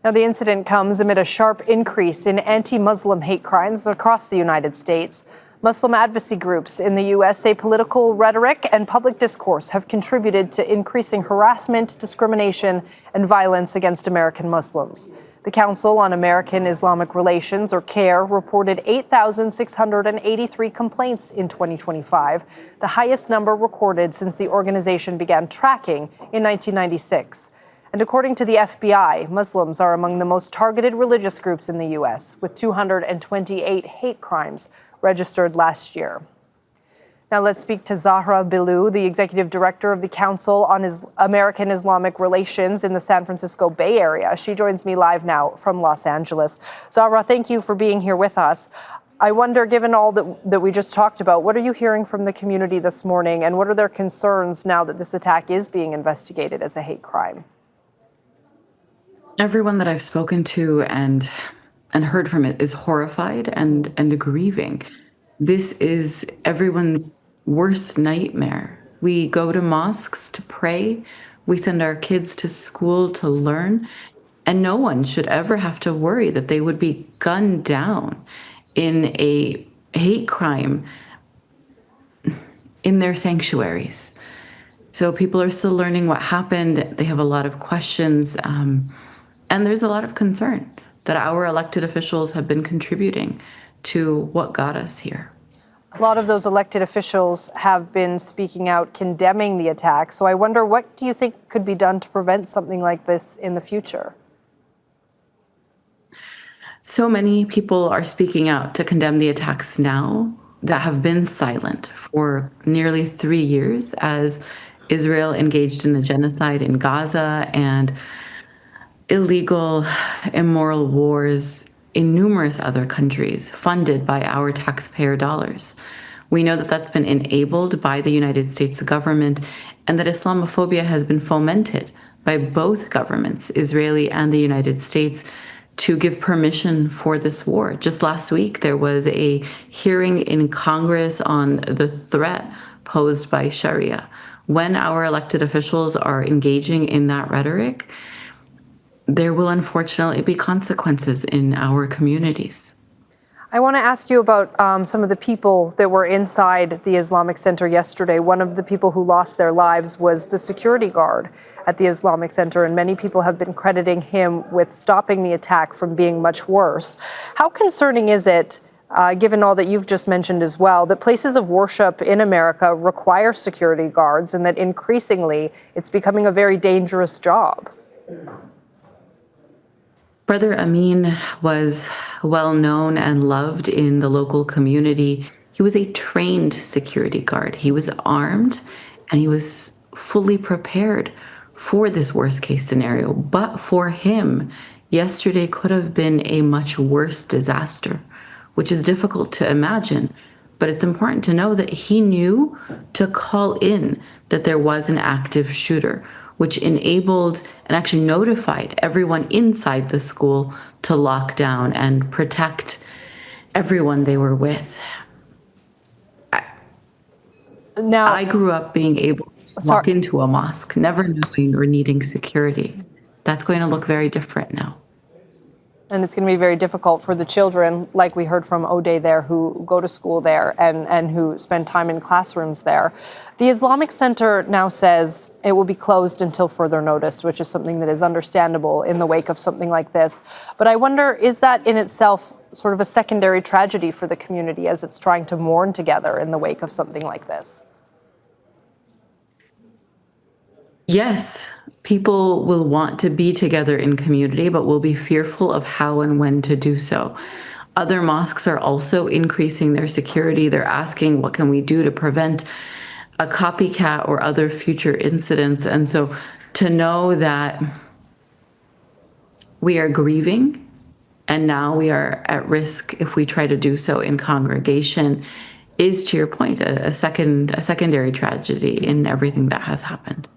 Now, the incident comes amid a sharp increase in anti-Muslim hate crimes across the United States. Muslim advocacy groups in the U.S. say political rhetoric and public discourse have contributed to increasing harassment, discrimination, and violence against American Muslims. The Council on American-Islamic Relations, or CAIR, reported 8,683 complaints in 2025, the highest number recorded since the organization began tracking in 1996. And according to the FBI, Muslims are among the most targeted religious groups in the U.S., with 228 hate crimes registered last year. Now let's speak to Zahra Billoo, the executive director of the Council on American-Islamic Relations in the San Francisco Bay Area. She joins me live now from Los Angeles. Zahra, thank you for being here with us. I wonder, given all that we just talked about, what are you hearing from the community this morning, and what are their concerns now that this attack is being investigated as a hate crime? Everyone that I've spoken to and heard from it is horrified and grieving. This is everyone's worst nightmare. We go to mosques to pray, we send our kids to school to learn, and no one should ever have to worry that they would be gunned down in a hate crime in their sanctuaries. So people are still learning what happened. They have a lot of questions. And there's a lot of concern that our elected officials have been contributing to what got us here. A lot of those elected officials have been speaking out, condemning the attack. So I wonder, what do you think could be done to prevent something like this in the future? So many people are speaking out to condemn the attacks now that have been silent for nearly 3 years as Israel engaged in a genocide in Gaza and illegal, immoral wars in numerous other countries funded by our taxpayer dollars. We know that that's been enabled by the United States government and that Islamophobia has been fomented by both governments, Israeli and the United States, to give permission for this war. Just last week, there was a hearing in Congress on the threat posed by Sharia. When our elected officials are engaging in that rhetoric, there will unfortunately be consequences in our communities. I want to ask you about some of the people that were inside the Islamic Center yesterday. One of the people who lost their lives was the security guard at the Islamic Center, and many people have been crediting him with stopping the attack from being much worse. How concerning is it, given all that you've just mentioned as well, that places of worship in America require security guards and that increasingly it's becoming a very dangerous job? Brother Amin was well known and loved in the local community. He was a trained security guard. He was armed and he was fully prepared for this worst case scenario. But for him, yesterday could have been a much worse disaster, which is difficult to imagine. But it's important to know that he knew to call in that there was an active shooter, which enabled and actually notified everyone inside the school to lock down and protect everyone they were with. Now, I grew up being able to walk into a mosque, never knowing or needing security. That's going to look very different now. And it's going to be very difficult for the children, like we heard from Ode there, who go to school there and who spend time in classrooms there. The Islamic Center now says it will be closed until further notice, which is something that is understandable in the wake of something like this. But I wonder, is that in itself sort of a secondary tragedy for the community as it's trying to mourn together in the wake of something like this? Yes, people will want to be together in community, but will be fearful of how and when to do so. Other mosques are also increasing their security. They're asking, what can we do to prevent a copycat or other future incidents? And so to know that we are grieving and now we are at risk if we try to do so in congregation is, to your point, a secondary tragedy in everything that has happened.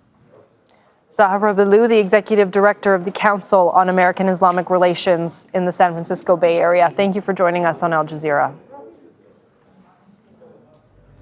Zahra Billoo, the executive director of the Council on American-Islamic Relations in the San Francisco Bay Area. Thank you for joining us on Al Jazeera.